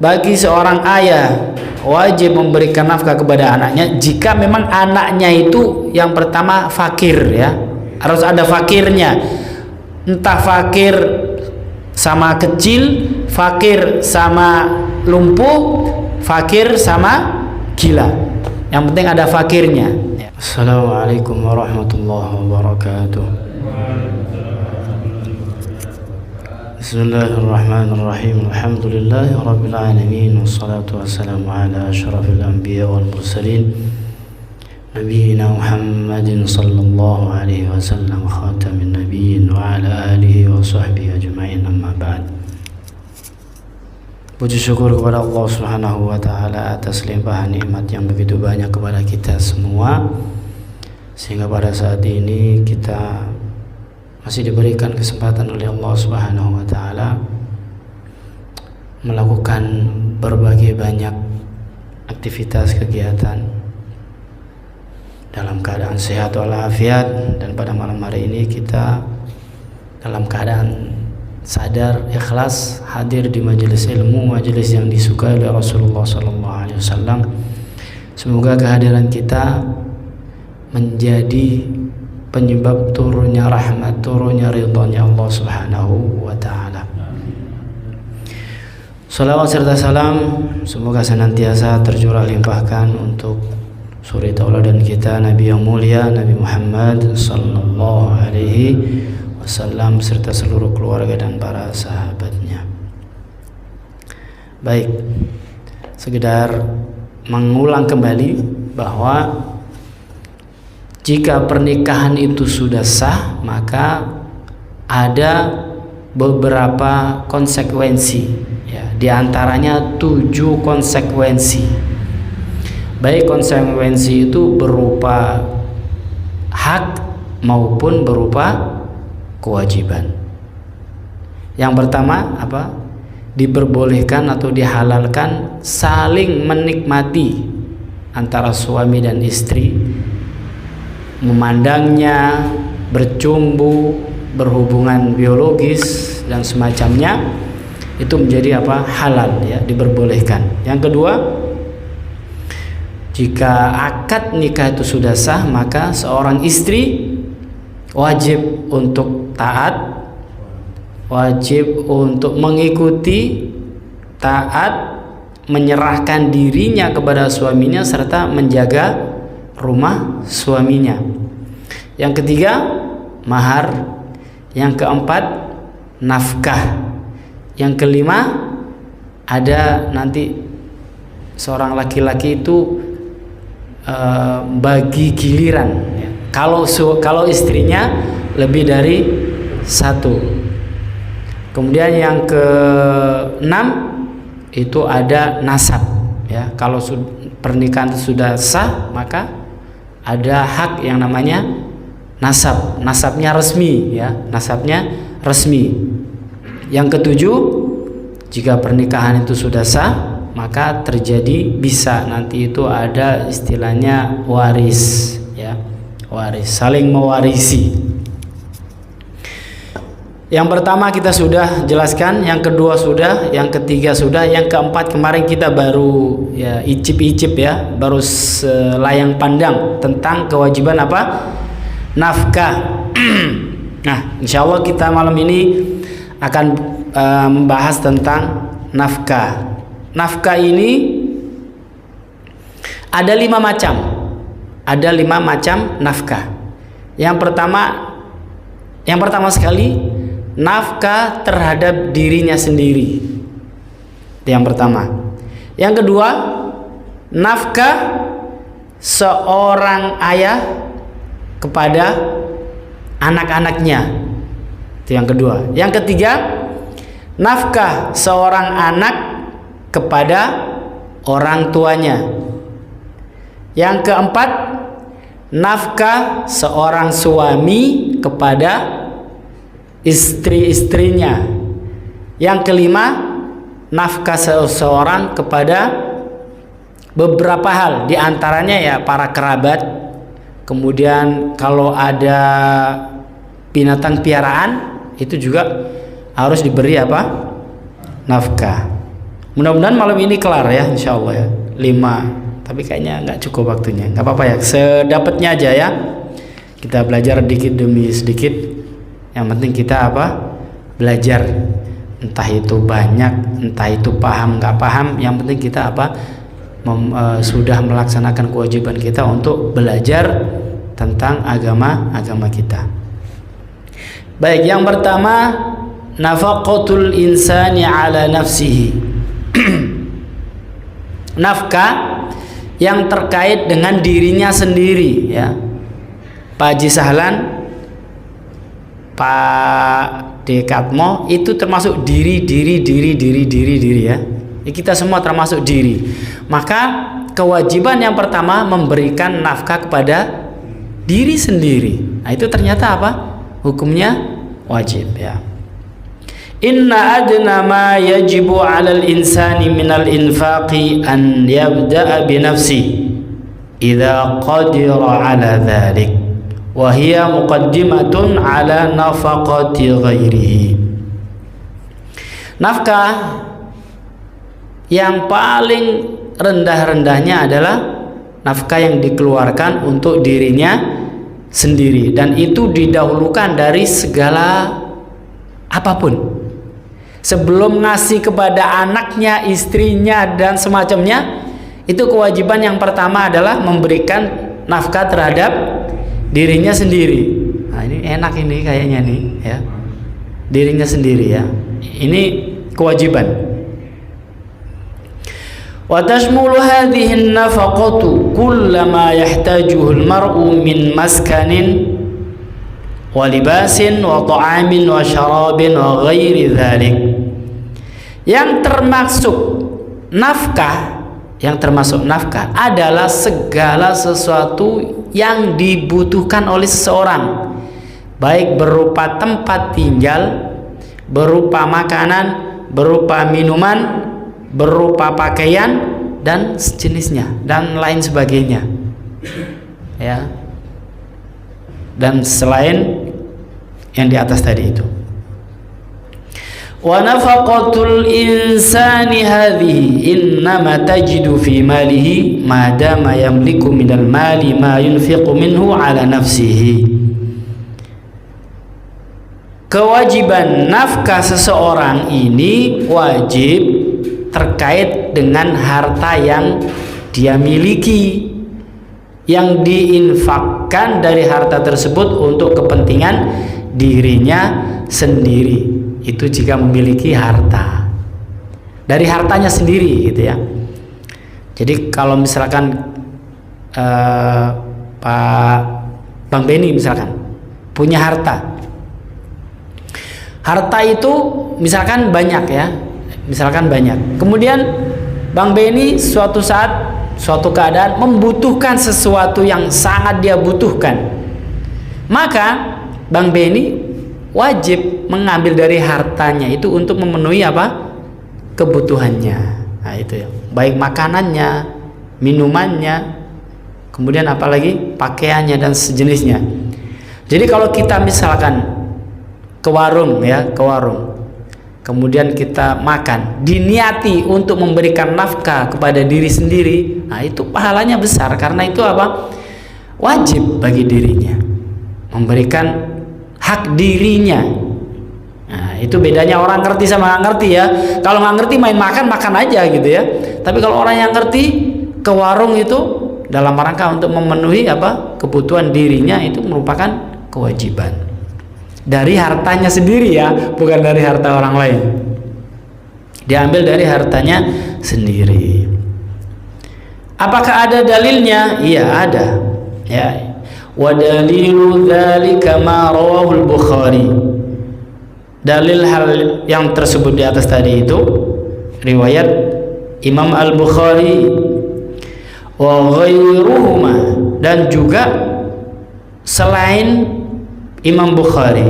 bagi seorang ayah wajib memberikan nafkah kepada anaknya jika memang anaknya itu yang pertama fakir, ya, harus ada fakirnya, entah fakir sama kecil, fakir sama lumpuh, fakir sama gila, yang penting ada fakirnya. Assalamualaikum warahmatullahi wabarakatuh. Bismillahirrahmanirrahim. Alhamdulillahi rabbil alamin, wassalatu wassalamu ala asyrafil anbiya wal mursalin nabiyina Muhammadin sallallahu alaihi wasallam khatamin nabiyyin wa ala alihi wa sahbihi ajma'in, amma ba'd. Puji syukur kepada Allah Subhanahu wa taala atas limpahan nikmat yang begitu banyak kepada kita semua, sehingga pada saat ini kita masih diberikan kesempatan oleh Allah Subhanahu wa taala melakukan berbagai banyak aktivitas kegiatan dalam keadaan sehat walafiat, dan pada malam hari ini kita dalam keadaan sadar, ikhlas hadir di majelis ilmu, majelis yang disukai oleh Rasulullah SAW. Semoga kehadiran kita menjadi penyebab turunnya rahmat, turunnya ridhonya Allah Subhanahu wa taala. Salawat serta salam semoga senantiasa tercurah limpahkan untuk suri tauladan kita, Nabi yang mulia, Nabi Muhammad sallallahu alaihi wasallam, serta seluruh keluarga dan para sahabatnya. Baik, sekedar mengulang kembali bahwa jika pernikahan itu sudah sah, maka ada beberapa konsekuensi, ya, diantaranya 7 konsekuensi. Baik konsekuensi itu berupa hak maupun berupa kewajiban. Yang pertama apa? Diperbolehkan atau dihalalkan saling menikmati antara suami dan istri, memandangnya, bercumbu, berhubungan biologis dan semacamnya, itu menjadi apa? Halal, ya, diperbolehkan. Yang kedua, jika akad nikah itu sudah sah, maka seorang istri wajib untuk taat, wajib untuk mengikuti, taat, menyerahkan dirinya kepada suaminya serta menjaga rumah suaminya. Yang ketiga, mahar. Yang keempat, nafkah. Yang kelima, ada nanti seorang laki-laki itu bagi giliran, ya. Kalau istrinya lebih dari 1. Kemudian yang ke-6 itu ada nasab, ya. Kalau pernikahan sudah sah, maka ada hak yang namanya nasab. Nasabnya resmi, ya. Nasabnya resmi. Yang ke-7, jika pernikahan itu sudah sah, maka terjadi bisa nanti itu ada istilahnya waris, ya. Waris, saling mewarisi. Yang pertama kita sudah jelaskan, yang kedua sudah, yang ketiga sudah, yang keempat kemarin kita baru, ya, icip-icip, ya, baru selayang pandang tentang kewajiban apa? Nafkah. Nah, insya Allah kita malam ini akan membahas tentang nafkah. Nafkah ini ada 5 macam. Ada 5 macam nafkah. Yang pertama sekali, nafkah terhadap dirinya sendiri. Itu yang pertama. Yang kedua, nafkah seorang ayah kepada anak-anaknya. Itu yang kedua. Yang ketiga, nafkah seorang anak kepada orang tuanya. Yang keempat, nafkah seorang suami kepada istri-istrinya. Yang kelima, nafkah seseorang kepada beberapa hal, diantaranya ya para kerabat. Kemudian kalau ada binatang piaraan itu juga harus diberi apa? Nafkah. Mudah-mudahan malam ini kelar ya, insya Allah ya. 5, tapi kayaknya nggak cukup waktunya. Nggak apa-apa ya, sedapatnya aja ya. Kita belajar sedikit demi sedikit. Yang penting kita apa? Belajar. Entah itu banyak, entah itu paham nggak paham. Yang penting kita apa? Sudah melaksanakan kewajiban kita untuk belajar tentang agama kita. Baik, yang pertama, nafaqatul insani ala nafsihi. Nafkah yang terkait dengan dirinya sendiri ya. Pak Haji Sahlan, Pak Dekatmo, itu termasuk diri ya. Kita semua termasuk diri. Maka kewajiban yang pertama memberikan nafkah kepada diri sendiri. Nah, itu ternyata apa? Hukumnya wajib ya. Inna adna ma yajibu 'alal insani minal infaqi an yabda'a bi nafsi idza qadira 'ala dzalik wa hiya muqaddimatun 'ala nafaqati ghairihi. Nafkah yang paling rendah-rendahnya adalah nafkah yang dikeluarkan untuk dirinya sendiri, dan itu didahulukan dari segala apapun. Sebelum ngasih kepada anaknya, istrinya, dan semacamnya, itu kewajiban yang pertama adalah memberikan nafkah terhadap dirinya sendiri. Nah, ini enak ini kayaknya nih ya, dirinya sendiri ya. Ini kewajiban. Wa tashmulu hadhihi an-nafaqatu kullama yahtajuhu al-mar'u min maskanin wa libasin wa ta'amin wa syarabin wa ghairi dzalik. Yang termasuk nafkah adalah segala sesuatu yang dibutuhkan oleh seseorang, baik berupa tempat tinggal, berupa makanan, berupa minuman, berupa pakaian dan sejenisnya dan lain sebagainya ya, dan selain yang di atas tadi itu. Wa nafaqatul insani hadhihi innama tajidu fi malihi ma dama yamliku minal mali ma yunfiqu minhu ala nafsihi. Kewajiban nafkah seseorang ini wajib terkait dengan harta yang dia miliki, yang diinfakkan dari harta tersebut untuk kepentingan dirinya sendiri. Itu jika memiliki harta dari hartanya sendiri gitu ya. Jadi kalau misalkan Pak Bang Beni misalkan punya harta itu misalkan banyak ya, misalkan banyak, kemudian Bang Beni suatu saat, suatu keadaan membutuhkan sesuatu yang sangat dia butuhkan, maka Bang Beni wajib mengambil dari hartanya itu untuk memenuhi apa? Kebutuhannya. Nah itu ya, baik makanannya, minumannya, kemudian apalagi pakaiannya dan sejenisnya. Jadi kalau kita misalkan ke warung ya, kemudian kita makan, diniati untuk memberikan nafkah kepada diri sendiri, nah itu pahalanya besar, karena itu apa? Wajib bagi dirinya memberikan hak dirinya. Nah, itu bedanya orang ngerti sama nggak ngerti ya. Kalau nggak ngerti main makan aja gitu ya. Tapi kalau orang yang ngerti ke warung itu dalam rangka untuk memenuhi apa? Kebutuhan dirinya, itu merupakan kewajiban. Dari hartanya sendiri ya, bukan dari harta orang lain. Diambil dari hartanya sendiri. Apakah ada dalilnya? Iya, ada. Ya. Wa dalilu dzalika ma rawahu al-Bukhari. Dalil hal yang tersebut di atas tadi itu riwayat Imam Al-Bukhari wa ghairuhuma, dan juga selain Imam Bukhari,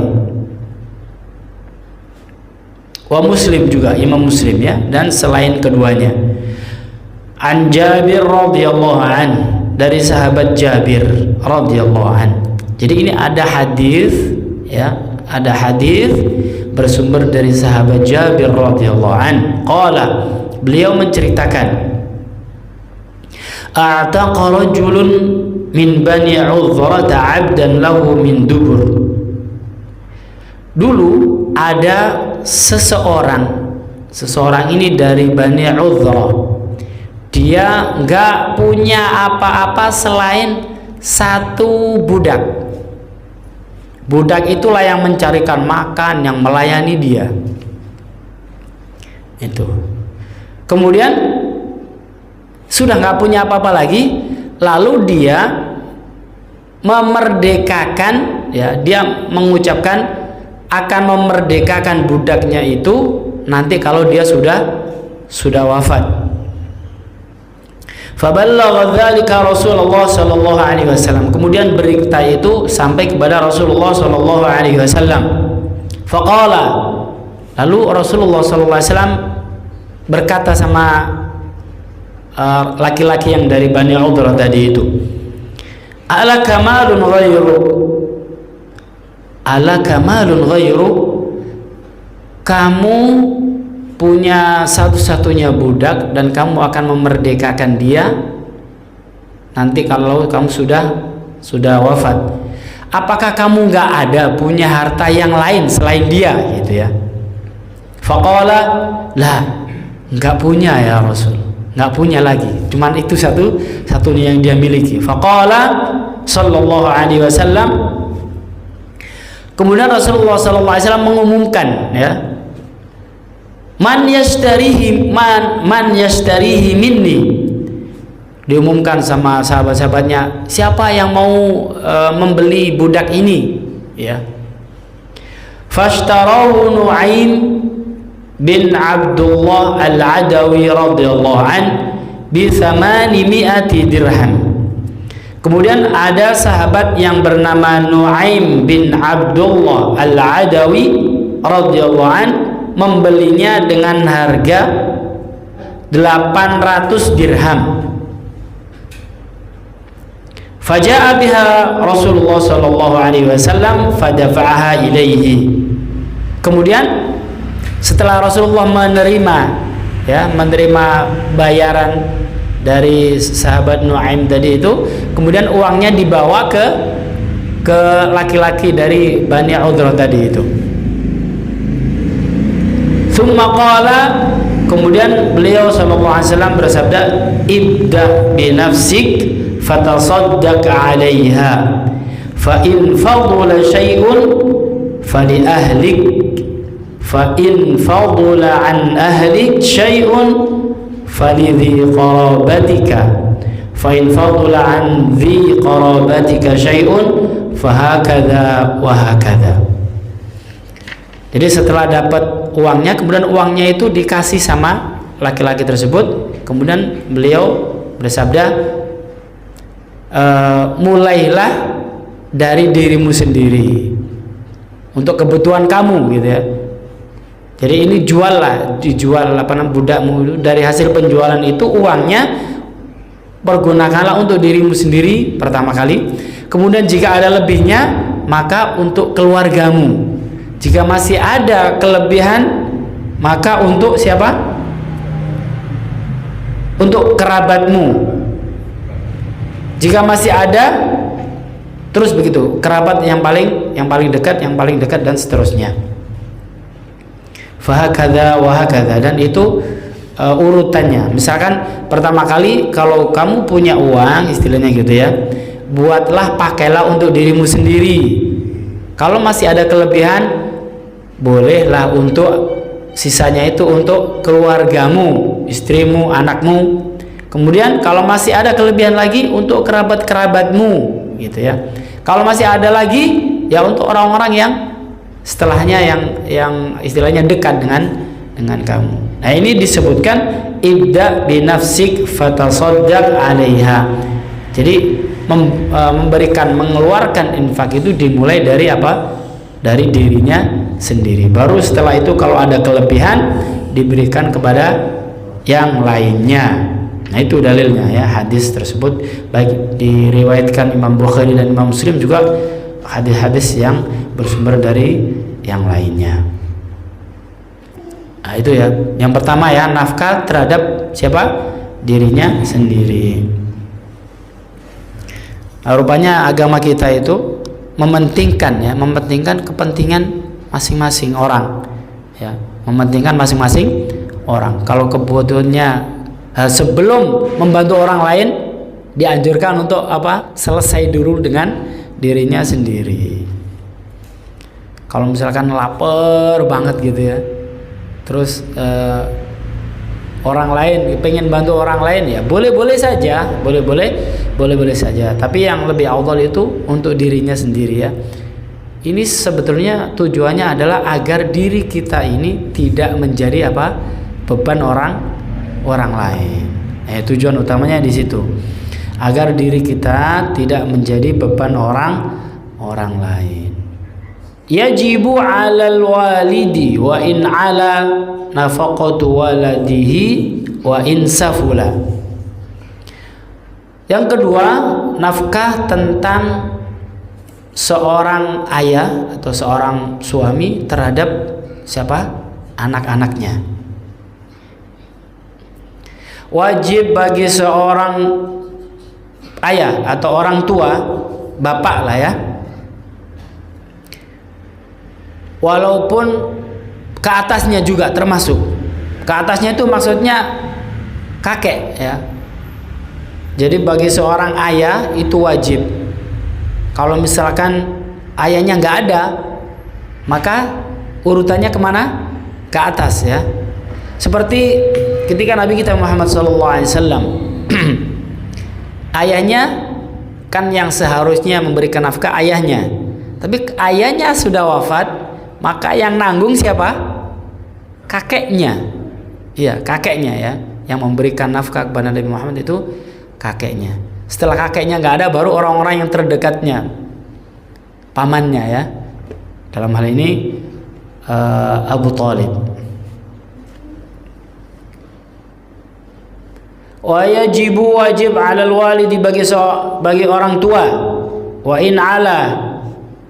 wa Muslim juga, Imam Muslim ya, dan selain keduanya. An Jabir radhiyallahu an, dari sahabat Jabir radhiyallahu an. Jadi ini ada hadis ya, ada hadis bersumber dari sahabat Jabir radhiyallahu an. Qala, beliau menceritakan, a'taqa rajulun min bani Udhrata 'abdan lahu min dubur. Dulu ada seseorang ini dari Bani Udhrah. Dia nggak punya apa-apa selain satu budak. Budak itulah yang mencarikan makan, yang melayani dia. Itu. Kemudian sudah nggak punya apa-apa lagi, lalu dia memerdekakan, ya, dia mengucapkan akan memerdekakan budaknya itu nanti kalau dia sudah wafat. Faballagha dzalika Rasulullah sallallahu alaihi wasallam. Kemudian berita itu sampai kepada Rasulullah sallallahu alaihi wasallam. Faqala, lalu Rasulullah sallallahu alaihi wasallam berkata sama laki-laki yang dari Bani Udhrah tadi itu, alaka malun ghairu, kamu punya satu-satunya budak dan kamu akan memerdekakan dia nanti kalau kamu sudah wafat. Apakah kamu nggak ada punya harta yang lain selain dia, gitu ya? Faqala, lah, nggak punya ya Rasul, nggak punya lagi, cuman itu satunya yang dia miliki. Faqala sallallahu alaihi wasallam, kemudian Rasulullah sallallahu alaihi wasallam mengumumkan, ya, man yashtarihi minni, diumumkan sama sahabat-sahabatnya, siapa yang mau membeli budak ini, ya. Fashtarahu Nu'aim bin Abdullah al-Adawi radhiyallahu an bi 800 dirham. Kemudian ada sahabat yang bernama Nu'aim bin Abdullah al-Adawi radhiyallahu an membelinya dengan harga 800 dirham. Faja'a biha Rasulullah sallallahu alaihi wasallam fadafa'aha ilaihi. Kemudian setelah Rasulullah menerima bayaran dari sahabat Nu'aim tadi itu, kemudian uangnya dibawa ke laki-laki dari Bani Udhrah tadi itu. Tsumma qala, kemudian beliau sallallahu alaihi wasallam bersabda, ibda bi nafsik fatasaddaq 'alaiha fa in fadula syai'un fali ahlik fa in fadula an ahlik syai'un falidhi qarabatika fa in fadula an dhi qarabatika syai'un fahakadha wa hakadha. Jadi setelah dapat uangnya, kemudian uangnya itu dikasih sama laki-laki tersebut, kemudian beliau bersabda, mulailah dari dirimu sendiri untuk kebutuhan kamu, gitu ya. Jadi ini dijual budakmu. Dari hasil penjualan itu uangnya pergunakanlah untuk dirimu sendiri pertama kali. Kemudian jika ada lebihnya maka untuk keluargamu. Jika masih ada kelebihan maka untuk siapa? Untuk kerabatmu. Jika masih ada, terus begitu, kerabat yang paling dekat dan seterusnya. Fahakadha wahakadha, dan itu urutannya. Misalkan pertama kali kalau kamu punya uang, istilahnya gitu ya, buatlah, pakailah untuk dirimu sendiri. Kalau masih ada kelebihan, bolehlah untuk sisanya itu untuk keluargamu, istrimu, anakmu. Kemudian kalau masih ada kelebihan lagi untuk kerabat-kerabatmu, gitu ya. Kalau masih ada lagi, ya untuk orang-orang yang setelahnya yang istilahnya dekat dengan kamu. Nah, ini disebutkan ibda binafsik fatasaddaq 'alaiha. Jadi mengeluarkan infak itu dimulai dari apa? Dari dirinya sendiri. Baru setelah itu kalau ada kelebihan diberikan kepada yang lainnya. Nah, itu dalilnya ya, hadis tersebut baik diriwayatkan Imam Bukhari dan Imam Muslim, juga hadis-hadis yang bersumber dari yang lainnya. Nah, itu ya. Yang pertama ya, nafkah terhadap siapa? Dirinya sendiri. Nah, rupanya agama kita itu mementingkan kepentingan masing-masing orang. Ya, mementingkan masing-masing orang. Kalau kebutuhannya sebelum membantu orang lain, dianjurkan untuk apa? Selesai dulu dengan dirinya sendiri. Kalau misalkan lapar banget gitu ya, terus orang lain pengen bantu orang lain, ya boleh-boleh saja, boleh-boleh saja. Tapi yang lebih afdal itu untuk dirinya sendiri ya. Ini sebetulnya tujuannya adalah agar diri kita ini tidak menjadi apa? Beban orang lain. Tujuan utamanya di situ. Agar diri kita tidak menjadi beban orang lain. Yajibu 'alal walidi wa in 'ala nafaqatu waladihi wa in safula. Yang kedua, nafkah tentang seorang ayah atau seorang suami terhadap siapa? Anak-anaknya. Wajib bagi seorang ayah atau orang tua, bapak lah ya, walaupun ke atasnya juga termasuk. Ke atasnya itu maksudnya kakek ya. Jadi bagi seorang ayah itu wajib. Kalau misalkan ayahnya nggak ada, maka urutannya kemana? Ke atas ya. Seperti ketika Nabi kita Muhammad SAW, ayahnya kan yang seharusnya memberikan nafkah ayahnya, tapi ayahnya sudah wafat, maka yang nanggung siapa? Kakeknya. Iya, kakeknya ya, yang memberikan nafkah kepada Nabi Muhammad itu kakeknya. Setelah kakeknya nggak ada, baru orang-orang yang terdekatnya, pamannya ya. Dalam hal ini Abu Thalib. Wajib 'alal walidi bagi orang tua, wa in 'ala,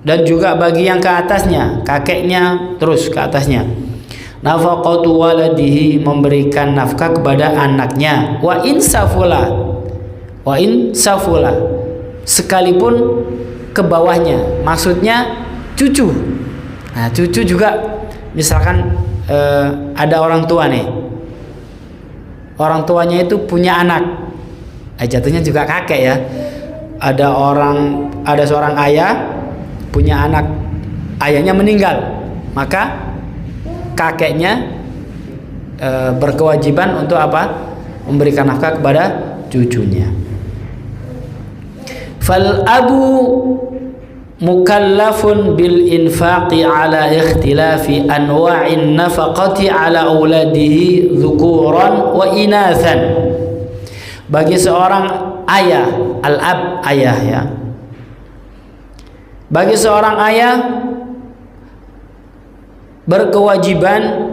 dan juga bagi yang ke atasnya, kakeknya terus ke atasnya. Nafaqatu waladihi, memberikan nafkah kepada anaknya, wa in safula, sekalipun ke bawahnya, maksudnya cucu. Nah, cucu juga misalkan ada orang tua nih, orang tuanya itu punya anak, jatuhnya juga kakek ya. Ada seorang ayah punya anak, ayahnya meninggal, maka kakeknya berkewajiban untuk apa? Memberikan nafkah kepada cucunya. Fal abu mukallafun bil infaqi ala ikhtilafi anwa'in nafaqati ala auladihi dzukuran wa inathan. Bagi seorang ayah, al-ab, ayah ya, bagi seorang ayah berkewajiban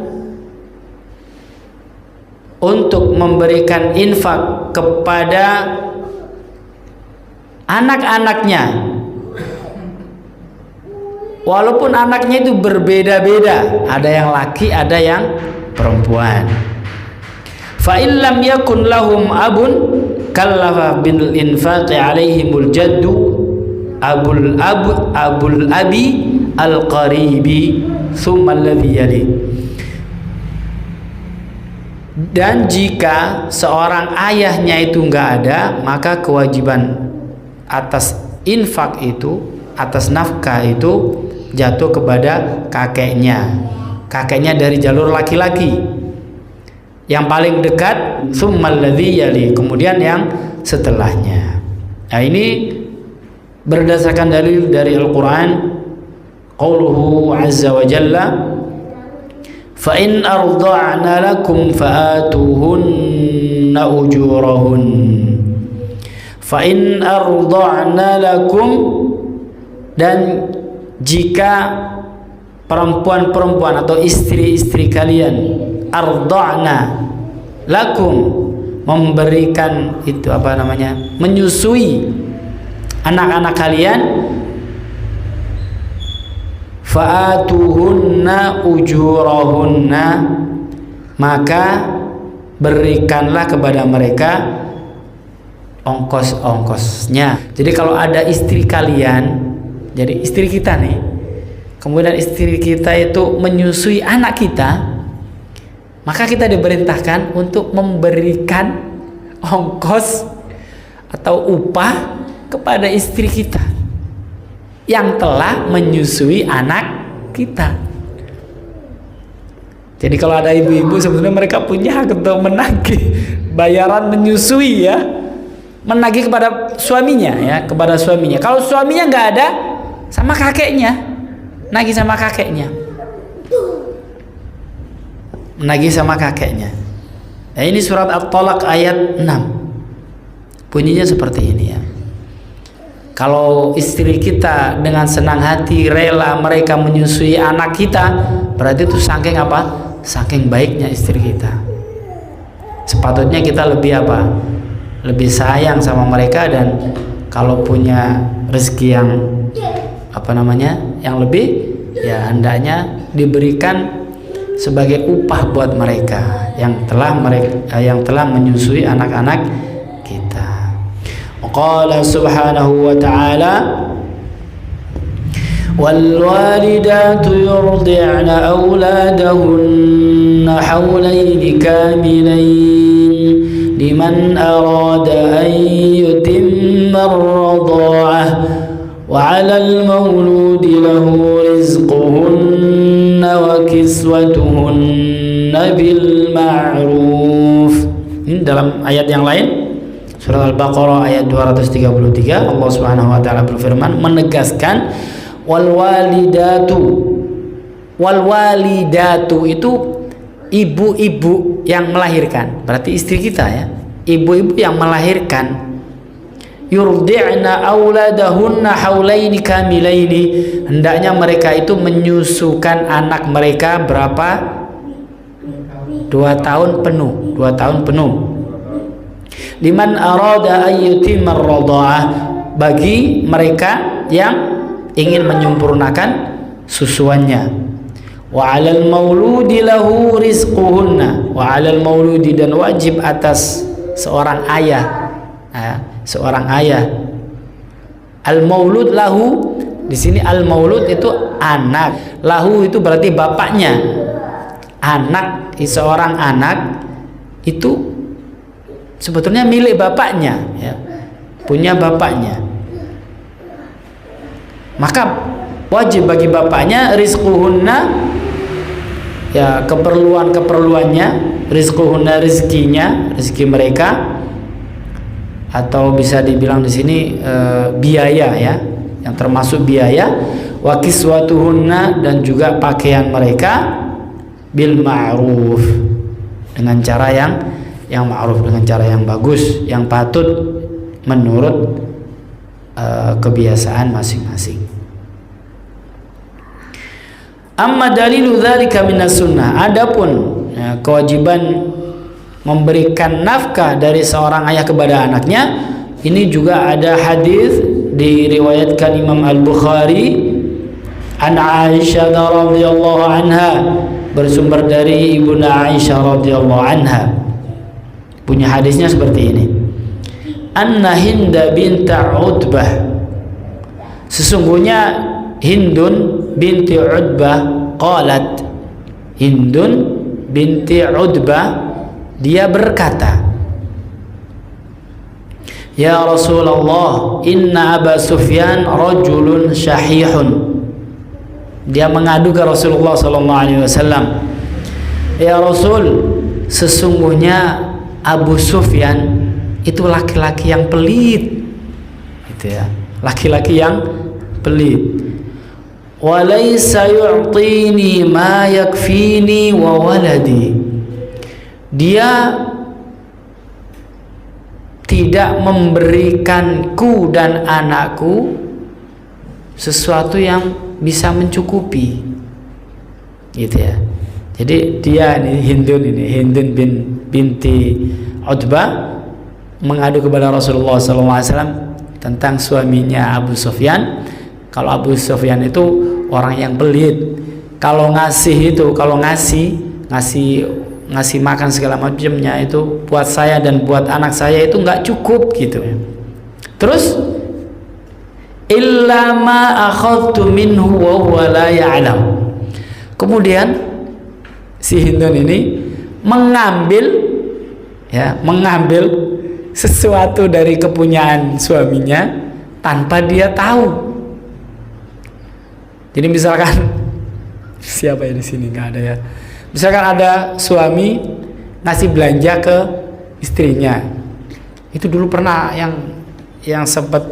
untuk memberikan infak kepada anak-anaknya, walaupun anaknya itu berbeda-beda, ada yang laki, ada yang perempuan. Fa in lam yakun lahum abun kallafa bil infaqi alaihimul jaddu abul abi al qaribi thumma alladhi yali. Dan jika seorang ayahnya itu enggak ada, maka kewajiban atas infak itu, atas nafkah itu jatuh kepada kakeknya. Kakeknya dari jalur laki-laki, yang paling dekat, tsummal ladzi yali, kemudian yang setelahnya. Nah, ini berdasarkan dalil dari Al-Qur'an, qauluhu azza wa jalla, fa in arda'na lakum fa'atuhunna ujurahun. Fa in arda'na lakum, dan jika perempuan-perempuan atau istri-istri kalian, arda'na lakum, memberikan itu apa namanya, menyusui anak-anak kalian, fa'atuhunna ujurahunna, maka berikanlah kepada mereka ongkos-ongkosnya. Jadi kalau ada istri kalian, jadi istri kita nih, kemudian istri kita itu menyusui anak kita, maka kita diperintahkan untuk memberikan ongkos atau upah kepada istri kita yang telah menyusui anak kita. Jadi kalau ada ibu-ibu, sebenarnya mereka punya hak untuk menagih bayaran menyusui, ya, menagih kepada suaminya, ya, kepada suaminya. Kalau suaminya nggak ada, sama kakeknya, nagih sama kakeknya, menagih sama kakeknya. Nah, ini surat At-Talaq ayat 6, bunyinya seperti ini, ya. Kalau istri kita dengan senang hati rela mereka menyusui anak kita, berarti itu saking apa? Saking baiknya istri kita. Sepatutnya kita lebih apa? Lebih sayang sama mereka, dan kalau punya rezeki yang apa namanya, yang lebih, ya hendaknya diberikan sebagai upah buat mereka yang telah menyusui anak-anak kita. Qala subhanahu wa ta'ala, wal walidatu yurdi'na auladahunna hawlaini kamilain liman arada an yutimma ar-radha'ah wa 'alal mawludi lahu rizquhunna wa kiswatuhunna bil ma'ruf. Ini dalam ayat yang lain, surat Al-Baqarah ayat 233, Allah Subhanahu wa taala berfirman menegaskan wal walidatu itu ibu-ibu yang melahirkan, berarti istri kita, ya, ibu-ibu yang melahirkan. Yurdi'na auladahunna haulaini kamilaini, hendaknya mereka itu menyusukan anak mereka berapa? 2 tahun penuh, 2 tahun penuh. Liman arada ayyutimar radha'ah, bagi mereka yang ingin menyempurnakan susuannya. Wa 'alal mauludi lahu rizquhunna, wa 'alal mauludi, dan wajib atas seorang ayah, seorang ayah. Al maulud lahu, di sini al maulud itu anak, lahu itu berarti bapaknya. Anak, seorang anak itu sebetulnya milik bapaknya, ya, punya bapaknya. Maka wajib bagi bapaknya rizquhunna, ya, keperluannya, rizquhunna, rezeki mereka, atau bisa dibilang di sini biaya, ya, yang termasuk biaya. Wa kiswatuhunna, dan juga pakaian mereka, bil ma'ruf, dengan cara yang ma'ruf, dengan cara yang bagus, yang patut menurut kebiasaan masing-masing. Amma dalilu dzalika minas sunnah, adapun, ya, kewajiban memberikan nafkah dari seorang ayah kepada anaknya, ini juga ada hadis diriwayatkan Imam Al-Bukhari an Aisyah radhiyallahu anha, bersumber dari Ibunda Aisyah radhiyallahu anha. Punya hadisnya seperti ini. Anna Hind binta Utbah, sesungguhnya Hindun binti Utbah, qalat, Hindun binti Utbah, dia berkata, ya Rasulullah, inna Aba Sufyan rajulun syahihun. Dia mengadu ke Rasulullah SAW, ya Rasul, sesungguhnya Abu Sufyan itu laki-laki yang pelit, gitu ya, laki-laki yang pelit. Walaysa yu'tini ma yakfini wa waladi, dia tidak memberikanku dan anakku sesuatu yang bisa mencukupi, gitu ya. Jadi dia ini Hindun binti Utbah mengadu kepada Rasulullah SAW tentang suaminya Abu Sufyan. Kalau Abu Sufyan itu orang yang pelit. Kalau ngasih ngasih makan segala macamnya itu buat saya dan buat anak saya itu nggak cukup gitu ya. Terus illa ma akhadtu minhu wa huwa la ya'lam. Kemudian si Hindun ini mengambil sesuatu dari kepunyaan suaminya tanpa dia tahu. Jadi misalkan siapa ya di sini nggak ada ya. Misalkan ada suami ngasih belanja ke istrinya. Itu dulu pernah yang sempat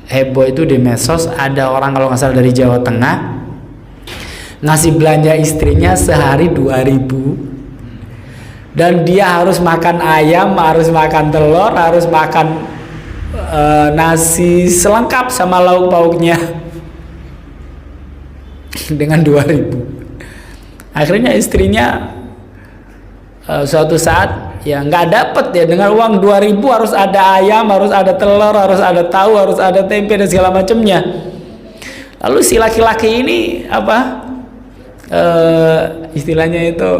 heboh itu di medsos, ada orang kalau nggak salah dari Jawa Tengah ngasih belanja istrinya sehari 2.000 dan dia harus makan ayam, harus makan telur, harus makan nasi selengkap sama lauk pauknya dengan 2.000. Akhirnya istrinya suatu saat ya nggak dapet ya, dengan uang 2.000 harus ada ayam, harus ada telur, harus ada tahu, harus ada tempe dan segala macamnya. Lalu si laki-laki ini istilahnya itu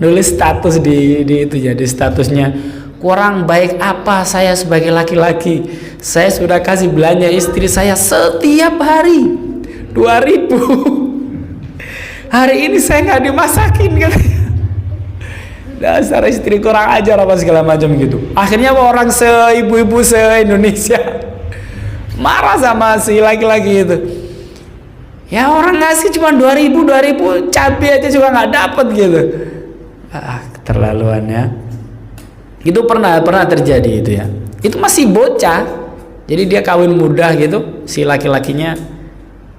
nulis status di itu ya, di statusnya, kurang baik apa saya sebagai laki-laki, saya sudah kasih belanja istri saya setiap hari 2.000. Hari ini saya nggak dimasakin katanya. Dasar istri kurang ajar apa segala macam gitu. Akhirnya orang ibu-ibu se-Indonesia marah sama si laki-laki itu. Ya orang ngasih cuma 2.000 cabai aja juga nggak dapat gitu. Keterlaluan ya. Itu pernah terjadi itu ya. Itu masih bocah. Jadi dia kawin muda gitu. Si laki-lakinya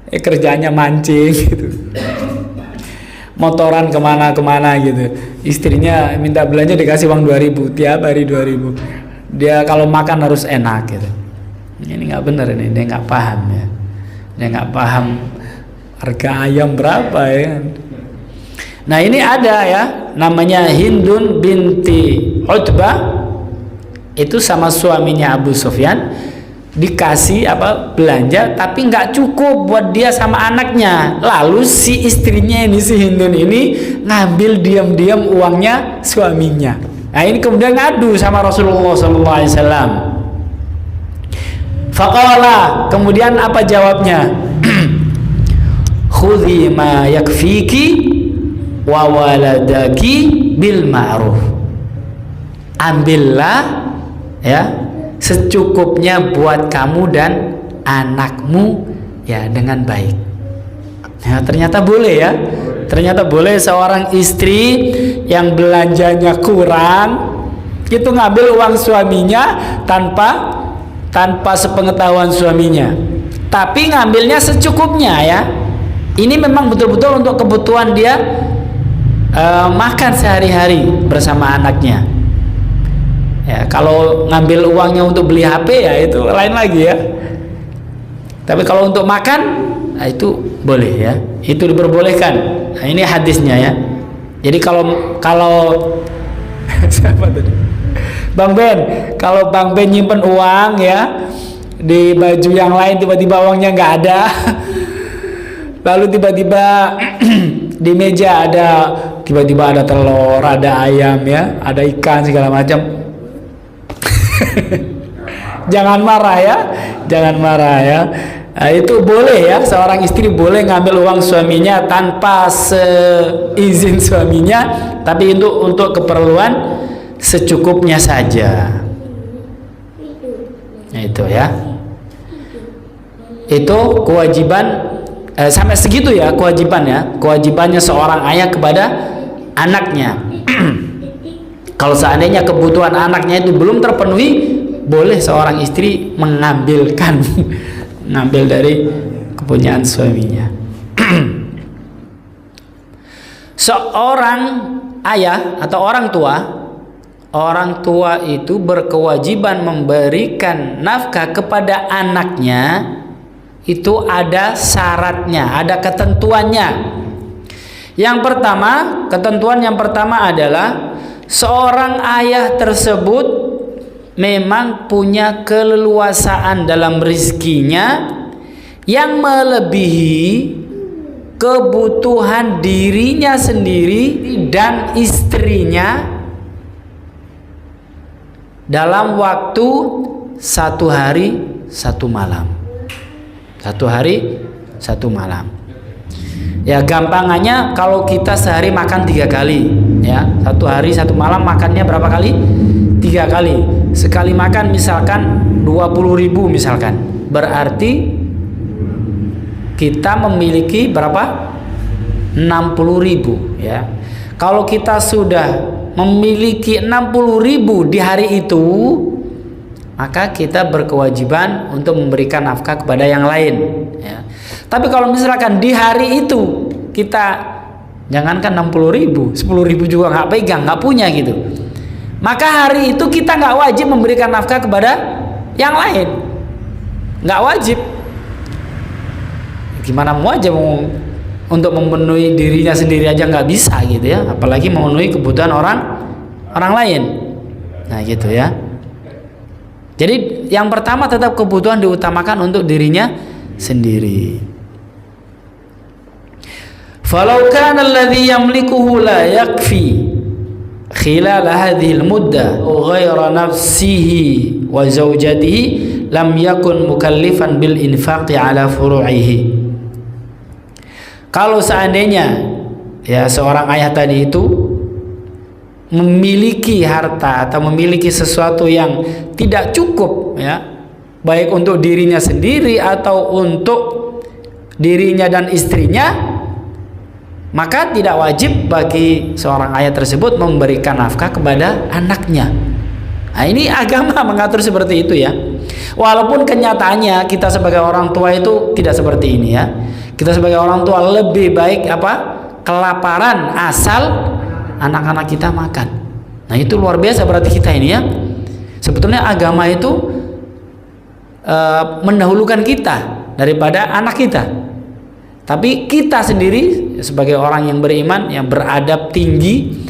kerjanya mancing gitu. Motoran kemana-kemana gitu. Istrinya minta belanja dikasih uang 2.000 tiap hari 2.000. Dia kalau makan harus enak gitu. Ini nggak benar ini, dia nggak paham ya. Dia nggak paham harga ayam berapa ya. Nah ini ada ya, namanya Hindun binti Utbah, itu sama suaminya Abu Sufyan dikasih belanja tapi nggak cukup buat dia sama anaknya. Lalu si istrinya ini, si Hindun ini ngambil diam-diam uangnya suaminya. Nah ini kemudian ngadu sama Rasulullah SAW. Faqala, kemudian apa jawabnya? Khudhi ma yakfiki wa waladaki bil ma'ruf. Ambillah ya secukupnya buat kamu dan anakmu ya dengan baik. Ya, ternyata boleh ya. Ternyata boleh seorang istri yang belanjanya kurang itu ngambil uang suaminya tanpa sepengetahuan suaminya. Tapi ngambilnya secukupnya ya. Ini memang betul-betul untuk kebutuhan dia makan sehari-hari bersama anaknya. Ya, kalau ngambil uangnya untuk beli HP ya itu lain lagi ya. Tapi kalau untuk makan, nah itu boleh ya. Itu diperbolehkan. Nah, ini hadisnya ya. Jadi kalau siapa tadi? Bang Ben, kalau Bang Ben nyimpen uang ya di baju yang lain, tiba-tiba uangnya nggak ada. Lalu tiba-tiba di meja tiba-tiba ada telur, ada ayam ya, ada ikan segala macam. Jangan marah ya, jangan marah ya. Nah, itu boleh ya, seorang istri boleh ngambil uang suaminya tanpa seizin suaminya, tapi untuk keperluan secukupnya saja. Nah, itu ya. Itu kewajiban sampai segitu ya kewajibannya seorang ayah kepada anaknya. Kalau seandainya kebutuhan anaknya itu belum terpenuhi, boleh seorang istri ngambil dari kepunyaan suaminya. Seorang ayah atau orang tua itu berkewajiban memberikan nafkah kepada anaknya. Itu ada syaratnya, ada ketentuannya. Ketentuan yang pertama adalah seorang ayah tersebut memang punya keleluasaan dalam rizkinya yang melebihi kebutuhan dirinya sendiri dan istrinya dalam waktu 1 hari 1 malam. 1 hari 1 malam. Ya gampangannya kalau kita sehari makan 3 kali, ya 1 hari 1 malam makannya berapa kali? 3 kali. Sekali makan misalkan 20.000 misalkan, berarti kita memiliki berapa? 60.000 ya. Kalau kita sudah memiliki 60.000 di hari itu, maka kita berkewajiban untuk memberikan nafkah kepada yang lain ya. Tapi kalau misalkan di hari itu kita jangankan 60.000, 10.000 juga nggak pegang, nggak punya gitu, maka hari itu kita nggak wajib memberikan nafkah kepada yang lain, nggak wajib. Gimana mau aja mau untuk memenuhi dirinya sendiri aja nggak bisa gitu ya, apalagi memenuhi kebutuhan orang lain. Nah gitu ya. Jadi yang pertama tetap kebutuhan diutamakan untuk dirinya sendiri. Falau kana alladhi yamlikuhu la yakfi khilal hadhihi al-muddah ghayra nafsihi wa zawjatihi lam yakun mukallifan bil infaqi ala furu'ihi. Kalau seandainya ya seorang ayah tadi itu memiliki harta atau memiliki sesuatu yang tidak cukup ya, baik untuk dirinya sendiri atau untuk dirinya dan istrinya, maka tidak wajib bagi seorang ayah tersebut memberikan nafkah kepada anaknya. Nah, ini agama mengatur seperti itu ya. Walaupun kenyataannya kita sebagai orang tua itu tidak seperti ini ya. Kita sebagai orang tua lebih baik kelaparan asal anak-anak kita makan. Nah itu luar biasa berarti kita ini ya. Sebetulnya agama itu mendahulukan kita daripada anak kita. Tapi kita sendiri sebagai orang yang beriman, yang beradab tinggi,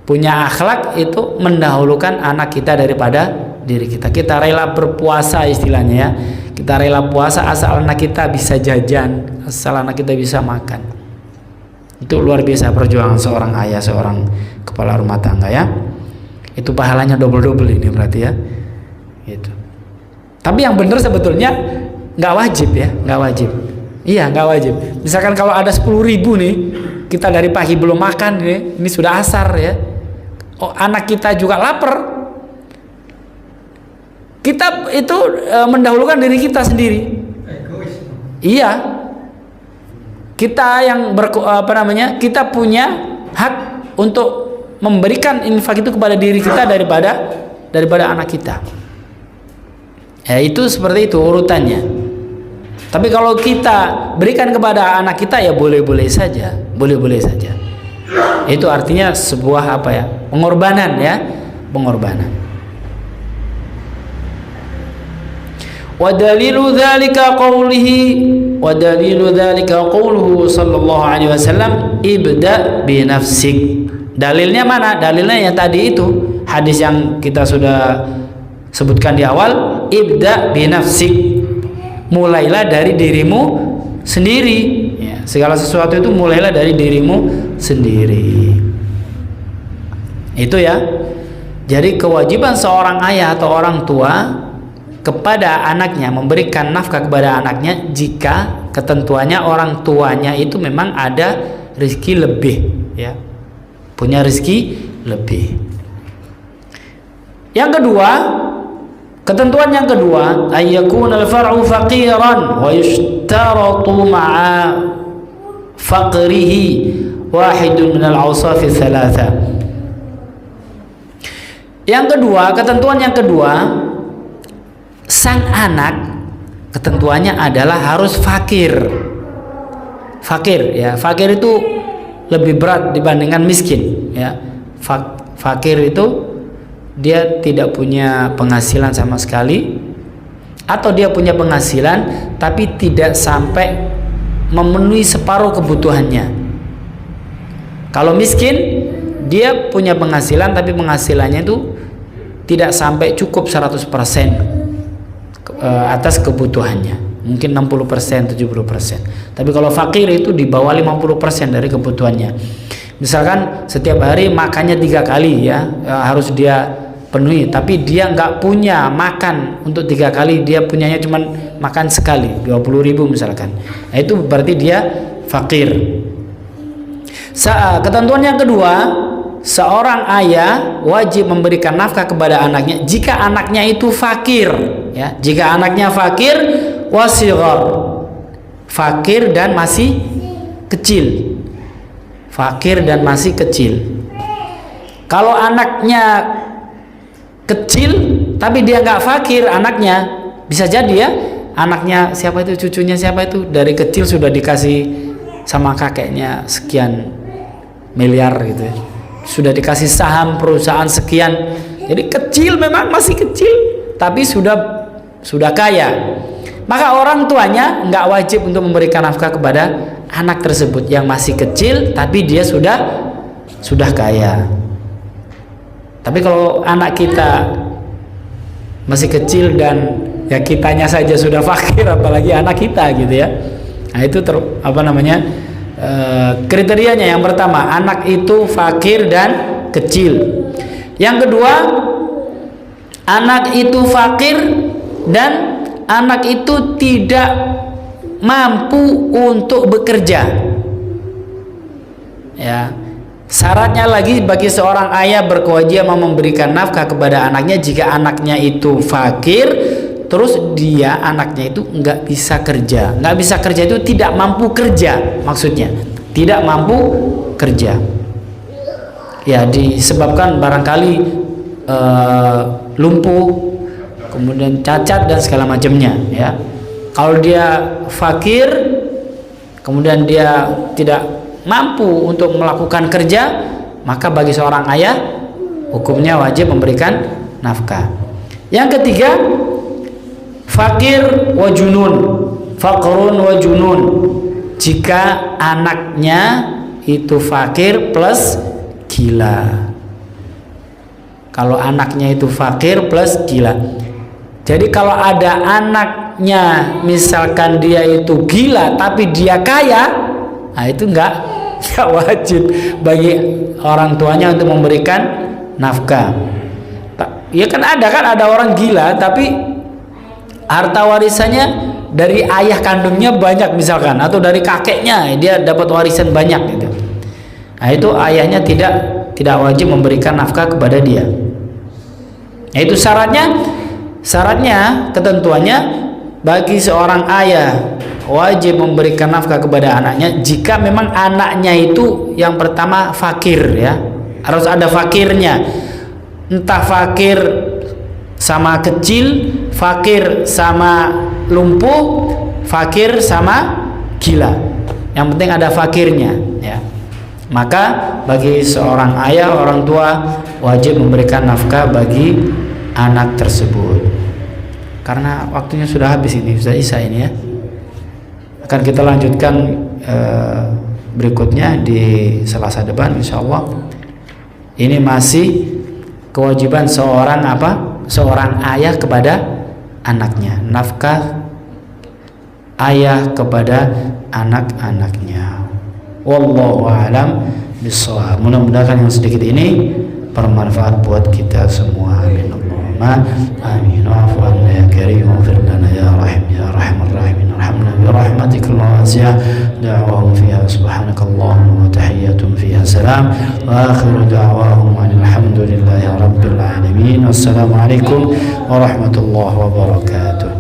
punya akhlak, itu mendahulukan anak kita daripada diri kita. Kita rela berpuasa istilahnya ya. Kita rela puasa asal anak kita bisa jajan, asal anak kita bisa makan. Itu luar biasa perjuangan seorang ayah, seorang kepala rumah tangga ya. Itu pahalanya double-double ini berarti ya. Gitu. Tapi yang benar sebetulnya nggak wajib ya, nggak wajib. Iya nggak wajib. Misalkan kalau ada 10.000 nih, kita dari pagi belum makan nih, ini sudah asar ya. Oh, anak kita juga lapar. Kita itu mendahulukan diri kita sendiri. Iya. Kita yang kita punya hak untuk memberikan infak itu kepada diri kita daripada anak kita. Ya itu seperti itu urutannya. Tapi kalau kita berikan kepada anak kita ya boleh-boleh saja, boleh-boleh saja. Itu artinya sebuah pengorbanan ya, pengorbanan. Wa dalilu dzalika qauluhu sallallahu alaihi wasallam ibda bi nafsik. Dalilnya mana? Dalilnya yang tadi itu hadis yang kita sudah sebutkan di awal, ibda bi nafsik. Mulailah dari dirimu sendiri ya, segala sesuatu itu mulailah dari dirimu sendiri. Itu ya. Jadi kewajiban seorang ayah atau orang tua kepada anaknya memberikan nafkah kepada anaknya jika ketentuannya orang tuanya itu memang ada rezeki lebih ya, punya rezeki lebih. Yang kedua, ketentuan yang kedua, ayyakun al-far'u faqiran wa yushtaratu ma'a faqrihi wahidun min al-awsaf thalatha. Yang kedua, ketentuan yang kedua, sang anak ketentuannya adalah harus fakir. Fakir ya, fakir itu lebih berat dibandingkan miskin ya. Fakir itu dia tidak punya penghasilan sama sekali, atau dia punya penghasilan tapi tidak sampai memenuhi separuh kebutuhannya. Kalau miskin, dia punya penghasilan tapi penghasilannya itu tidak sampai cukup 100% atas kebutuhannya. mungkin 60%, 70%. Tapi kalau fakir itu di bawah 50% dari kebutuhannya. Misalkan setiap hari makannya 3 kali ya, harus dia penuhi, tapi dia nggak punya makan untuk 3 kali, dia punyanya cuma makan sekali, 20.000 misalkan. Nah, itu berarti dia fakir. Ketentuan yang kedua, seorang ayah wajib memberikan nafkah kepada anaknya jika anaknya itu fakir, ya. Jika anaknya fakir wasighar, fakir dan masih kecil. Fakir dan masih kecil. Kalau anaknya kecil tapi dia nggak fakir, anaknya bisa jadi ya, anaknya siapa itu, cucunya siapa itu, dari kecil sudah dikasih sama kakeknya sekian miliar gitu ya, sudah dikasih saham perusahaan sekian. Jadi kecil, memang masih kecil tapi sudah kaya, maka orang tuanya nggak wajib untuk memberikan nafkah kepada anak tersebut yang masih kecil tapi dia sudah kaya. Tapi kalau anak kita masih kecil dan ya kitanya saja sudah fakir, apalagi anak kita gitu ya. Nah, itu kriterianya. Yang pertama, anak itu fakir dan kecil. Yang kedua, anak itu fakir dan anak itu tidak mampu untuk bekerja. Ya. Syaratnya lagi, bagi seorang ayah berkewajiban memberikan nafkah kepada anaknya jika anaknya itu fakir, terus anaknya itu nggak bisa kerja. Nggak bisa kerja itu tidak mampu kerja, maksudnya tidak mampu kerja. Ya, disebabkan barangkali lumpuh, kemudian cacat dan segala macamnya. Ya, kalau dia fakir, kemudian dia tidak mampu untuk melakukan kerja, maka bagi seorang ayah hukumnya wajib memberikan nafkah. Yang ketiga, fakir wa junun, faqrun wa junun. Jika anaknya itu fakir plus gila. Kalau anaknya itu fakir plus gila. Jadi kalau ada anaknya misalkan dia itu gila tapi dia kaya, nah itu enggak wajib bagi orang tuanya untuk memberikan nafkah. Ya kan ada orang gila tapi harta warisannya dari ayah kandungnya banyak misalkan, atau dari kakeknya dia dapat warisan banyak gitu. Nah, itu ayahnya tidak wajib memberikan nafkah kepada dia. Nah, itu syaratnya ketentuannya, bagi seorang ayah wajib memberikan nafkah kepada anaknya jika memang anaknya itu yang pertama fakir, ya, harus ada fakirnya, entah fakir sama kecil, fakir sama lumpuh, fakir sama gila, yang penting ada fakirnya, ya. Maka bagi seorang ayah, orang tua wajib memberikan nafkah bagi anak tersebut. Karena waktunya sudah habis ini, sudah isya ini ya. Akan kita lanjutkan berikutnya di Selasa depan insyaallah. Ini masih kewajiban seorang ayah kepada anaknya, nafkah ayah kepada anak-anaknya. Wallahu a'lam bishawab. Mudah-mudahan yang sedikit ini bermanfaat buat kita semua. Amin Allahumma amin. Wa'fu anna ya karim waghfir lana ya rahim ya arhamar rahimin. Arhamna bi rahmatikal wasi'ah. Da'wahum fiha subhanakallahumma wa tahiyyatuhum fiha salam wa akhiru da'wahum alhamdulillahi rabbil alamin. Wassalamu alaikum warahmatullahi wabarakatuh.